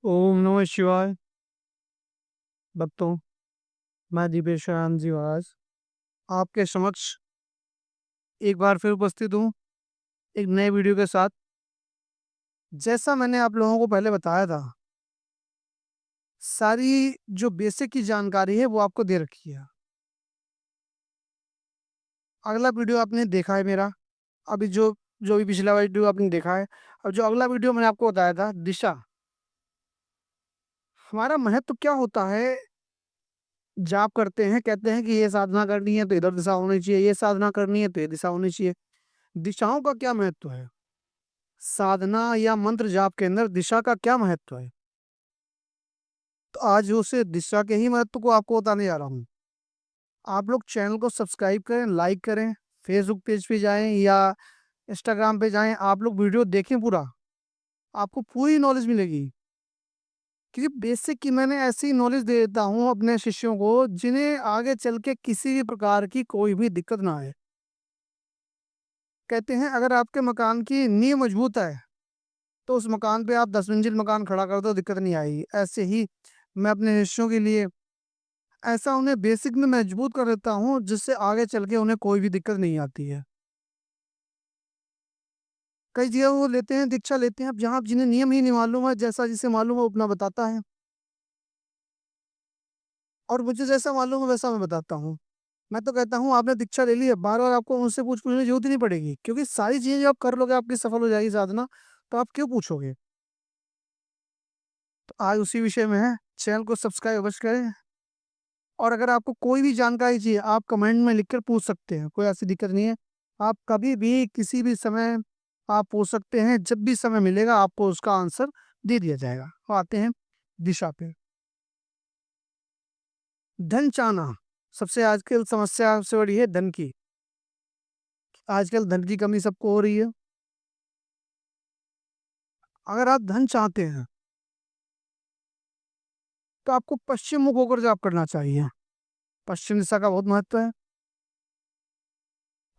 ओम नमः शिवाय। भक्तों, मैं दीपेश राम जी आज आपके समक्ष एक बार फिर उपस्थित हूँ एक नए वीडियो के साथ। जैसा मैंने आप लोगों को पहले बताया था, सारी जो बेसिक की जानकारी है वो आपको दे रखी है। अगला वीडियो आपने देखा है मेरा, अभी जो जो भी पिछला वीडियो आपने देखा है, और जो अगला वीडियो मैंने आपको बताया था दिशा। हमारा महत्व क्या होता है? जाप करते हैं, कहते हैं कि ये साधना करनी है तो इधर दिशा होनी चाहिए, ये साधना करनी है तो ये दिशा होनी चाहिए। दिशाओं का क्या महत्व है? साधना या मंत्र जाप के अंदर दिशा का क्या महत्व है? तो आज उसे दिशा के ही महत्व को आपको बताने जा रहा हूँ। आप लोग चैनल को सब्सक्राइब करें, लाइक करें, फेसबुक पेज पे जाएं या इंस्टाग्राम पे जाएं, आप लोग वीडियो देखें पूरा, आपको पूरी नॉलेज मिलेगी। क्योंकि बेसिक की मैंने ऐसी नॉलेज दे देता हूँ अपने शिष्यों को जिन्हें आगे चल के किसी भी प्रकार की कोई भी दिक्कत ना आए। कहते हैं अगर आपके मकान की नींव मजबूत है तो उस मकान पे आप 10 मंजिल मकान खड़ा कर दो, दिक्कत नहीं आएगी। ऐसे ही मैं अपने शिष्यों के लिए ऐसा उन्हें बेसिक में मजबूत कर देता हूँ जिससे आगे चल के उन्हें कोई भी दिक्कत नहीं आती है। कई जगह वो लेते हैं, दीक्षा लेते हैं, अब जहाँ जिन्हें नियम ही नहीं मालूम है, जैसा जिसे मालूम है वो अपना बताता है, और मुझे जैसा मालूम है वैसा मैं बताता हूँ। मैं तो कहता हूँ आपने दीक्षा ले ली है, बार बार आपको मुझसे पूछने की जरूरत ही नहीं पड़ेगी, क्योंकि सारी चीजें जब आप कर लोगे आपकी सफल हो जाएगी साधना, तो आप क्यों पूछोगे? तो आज उसी विषय में है, चैनल को सब्सक्राइब अवश्य करें। और अगर आपको कोई भी जानकारी चाहिए आप कमेंट में लिखकर पूछ सकते हैं, कोई ऐसी दिक्कत नहीं है। आप कभी भी किसी भी समय आप पूछ सकते हैं, जब भी समय मिलेगा आपको उसका आंसर दे दिया जाएगा। तो आते हैं दिशा पे। धन चाहना सबसे आजकल समस्या सबसे बड़ी है धन की। आजकल धन की कमी सबको हो रही है। अगर आप धन चाहते हैं तो आपको पश्चिम मुख होकर जाप करना चाहिए। पश्चिम दिशा का बहुत महत्व है।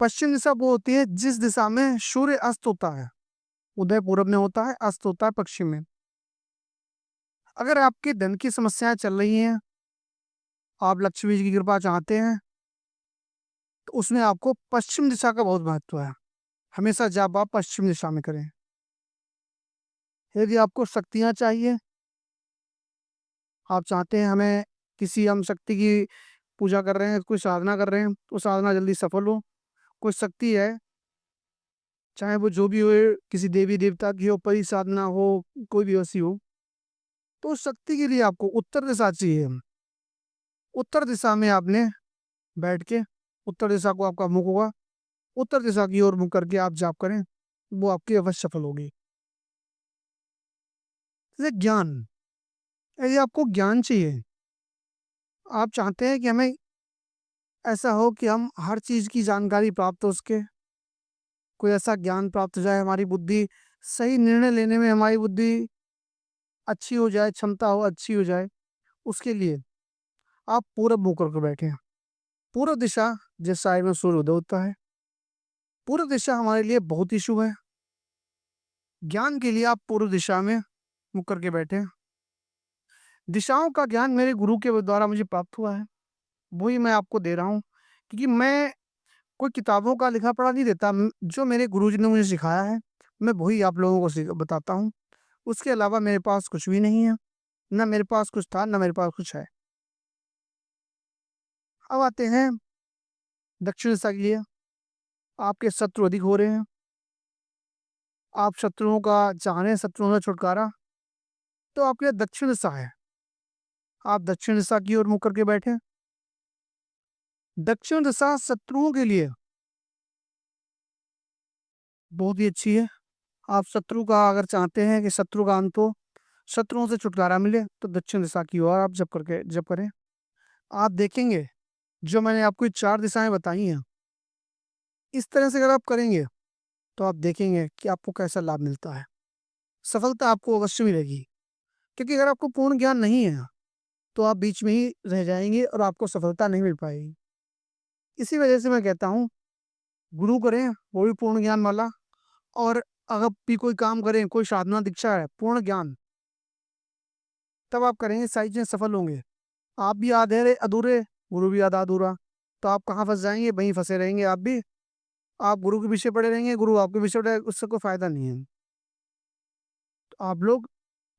पश्चिम दिशा वो होती है जिस दिशा में सूर्य अस्त होता है। उदय पूरब में होता है, अस्त होता है पश्चिम में। अगर आपके धन की समस्याएं चल रही हैं, आप लक्ष्मी जी की कृपा चाहते हैं, तो उसमें आपको पश्चिम दिशा का बहुत महत्व है। हमेशा जाप आप पश्चिम दिशा में करें। यदि आपको शक्तियां चाहिए, आप चाहते हैं हमें किसी हम शक्ति की पूजा कर रहे हैं, कोई साधना कर रहे हैं, तो साधना जल्दी सफल हो, कोई शक्ति है, चाहे वो जो भी हो, किसी देवी देवता की हो, परी साधना हो, कोई भी वैसी हो, तो उस शक्ति के लिए आपको उत्तर दिशा चाहिए। उत्तर दिशा में आपने बैठ के, उत्तर दिशा को आपका मुख होगा, उत्तर दिशा की ओर मुख करके आप जाप करें, वो आपकी अवश्य सफल होगी। जैसे ज्ञान, यदि आपको ज्ञान चाहिए, आप चाहते हैं कि हमें ऐसा हो कि हम हर चीज की जानकारी प्राप्त हो उसके, कोई ऐसा ज्ञान प्राप्त हो जाए, हमारी बुद्धि सही निर्णय लेने में हमारी बुद्धि अच्छी हो जाए, क्षमता हो अच्छी हो जाए, उसके लिए आप पूरब मुंह करके बैठे हैं। पूर्व दिशा जिस साइड में सूर्य उदय होता है, पूर्व दिशा हमारे लिए बहुत ही शुभ है। ज्ञान के लिए आप पूर्व दिशा में मुख करके बैठे हैं। दिशाओं का ज्ञान मेरे गुरु के द्वारा मुझे प्राप्त हुआ है, वही मैं आपको दे रहा हूँ। क्योंकि मैं कोई किताबों का लिखा पढ़ा नहीं देता, जो मेरे गुरुजी ने मुझे सिखाया है मैं वही आप लोगों को बताता हूँ। उसके अलावा मेरे पास कुछ भी नहीं है, ना मेरे पास कुछ था ना मेरे पास कुछ है। अब आते हैं दक्षिण दिशा के लिए। आपके शत्रु अधिक हो रहे हैं, आप शत्रुओं का चाह रहे हैं, शत्रुओं से छुटकारा, तो आपके लिए दक्षिण दिशा है। आप दक्षिण दिशा की ओर मुख करके बैठे। दक्षिण दिशा शत्रुओं के लिए बहुत ही अच्छी है। आप शत्रु का अगर चाहते हैं कि शत्रु का अंत हो, शत्रुओं से छुटकारा मिले, तो दक्षिण दिशा की ओर आप जप करें। आप देखेंगे जो मैंने आपको ये 4 दिशाएं बताई हैं, इस तरह से अगर आप करेंगे तो आप देखेंगे कि आपको कैसा लाभ मिलता है। सफलता आपको अवश्य मिलेगी। क्योंकि अगर आपको पूर्ण ज्ञान नहीं है तो आप बीच में ही रह जाएंगे और आपको सफलता नहीं मिल पाएगी। इसी वजह से मैं कहता हूँ गुरु करें वो भी पूर्ण ज्ञान वाला, और अगर भी कोई काम करें, कोई साधना दीक्षा है पूर्ण ज्ञान, तब आप करेंगे, सारी चीज़ें सफल होंगे। आप भी आधे अधूरे, गुरु भी आधा अधूरा, तो आप कहाँ फंस जाएंगे? वहीं फंसे रहेंगे आप भी। आप गुरु के पीछे पड़े रहेंगे, गुरु आपके पीछे पड़े, उससे कोई फायदा नहीं है। तो आप लोग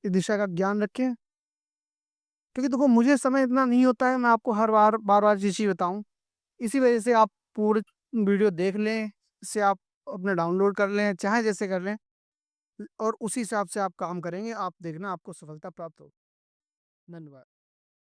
इस दिशा का ज्ञान रखें, क्योंकि देखो मुझे समय इतना नहीं होता है, मैं आपको हर बार बार बार ये चीज़ बताऊं। इसी वजह से आप पूरे वीडियो देख लें, इससे आप अपने डाउनलोड कर लें, चाहे जैसे कर लें, और उसी हिसाब से आप काम करेंगे, आप देखना आपको सफलता प्राप्त होगी। धन्यवाद।